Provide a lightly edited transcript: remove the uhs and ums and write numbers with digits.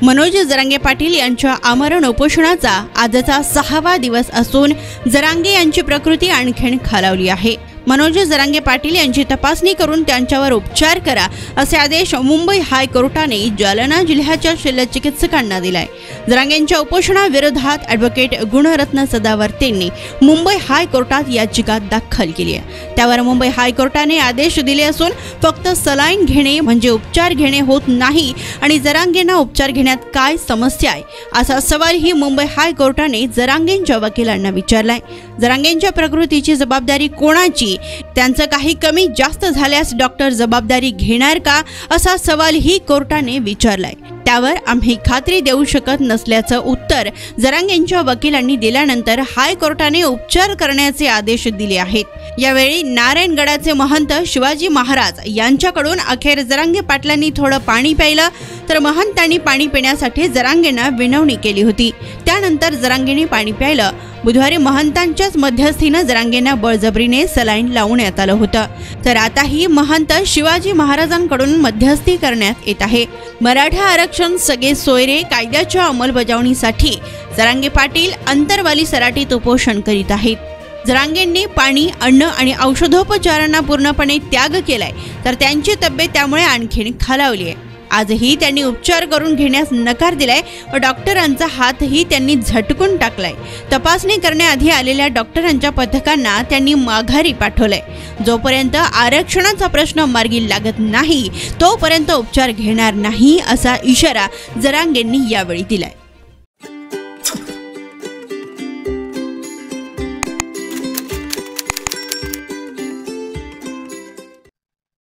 मनोज जरांगे पाटील यांच्या आमरण उपोषणाचा आजचा 6वा दिवस असून जरांगे यांची प्रकृती आणखीन खालावली आहे। मनोज जरांगे पाटील यांची तपासणी करून त्यांच्यावर उपचार करा असे आदेश मुंबई हायकोर्टाने जालना जिल्ह्याच्या शल्यचिकित्सकांना दिलाय। जरांगेंच्या उपोषणाविरोधात ॲडव्होकेट गुणरत्न सदावर्तेंनी मुंबई हायकोर्टात याचिका दाखल केली आहे। त्यावर मुंबई हायकोर्टाने आदेश दिले असून फक्त सलाईन घेणे म्हणजे उपचार घेणे होत नाही आणि जरांगेंना उपचार घेण्यात काय समस्या आहे असा सवालही मुंबई हायकोर्टाने जरांगेंच्या वकिलांना विचारलाय। जरांगेंच्या प्रकृतीची जबाबदारी कोणाची, त्यांचं काही कमी जास्त झाल्यास डॉक्टर जबाबदारी घेणार का असा सवालही कोर्टाने विचारलाय। त्यावर आम्ही खात्री देऊ शकत नसल्याचं उत्तर जरांगेंच्या वकिलांनी दिल्यानंतर हायकोर्टाने उपचार करण्याचे आदेश दिले आहेत। यावेळी नारायणगडाचे महंत शिवाजी महाराज यांच्याकडून अखेर जरांगे पाटलांनी थोडं पाणी प्यायलं तर महंतांनी पाणी पिण्यासाठी जरांगेंना विनवणी केली होती। त्यानंतर जरांगेंनी पाणी प्यायलं। बुधवारी महंतांच्याच मध्यस्थीने जरांगेंना बळजबरीने सलाईन लावण्यात आलं होतं। तर आताही महंत शिवाजी महाराजांकडून मध्यस्थी करण्यात येत आहे। मराठा आरक्षण सगळे सोयरे कायद्याच्या अंमलबजावणीसाठी जरांगे पाटील अंतरवाली सराटीत उपोषण करीत आहेत। जरांगेंनी पाणी, अन्न आणि औषधोपचारांना पूर्णपणे त्याग केलाय तर त्यांची तब्येत त्यामुळे आणखीन खालावली आहे। आजही त्यांनी उपचार करून घेण्यास नकार दिलाय व डॉक्टरांचा हातही त्यांनी झटकून टाकलाय। तपासणी करण्याआधी आलेल्या डॉक्टरांच्या पथकांना त्यांनी माघारी पाठवलंय। जोपर्यंत आरक्षणाचा प्रश्न मार्गी लागत नाही तोपर्यंत उपचार घेणार नाही असा इशारा जरांगेंनी यावेळी दिलाय।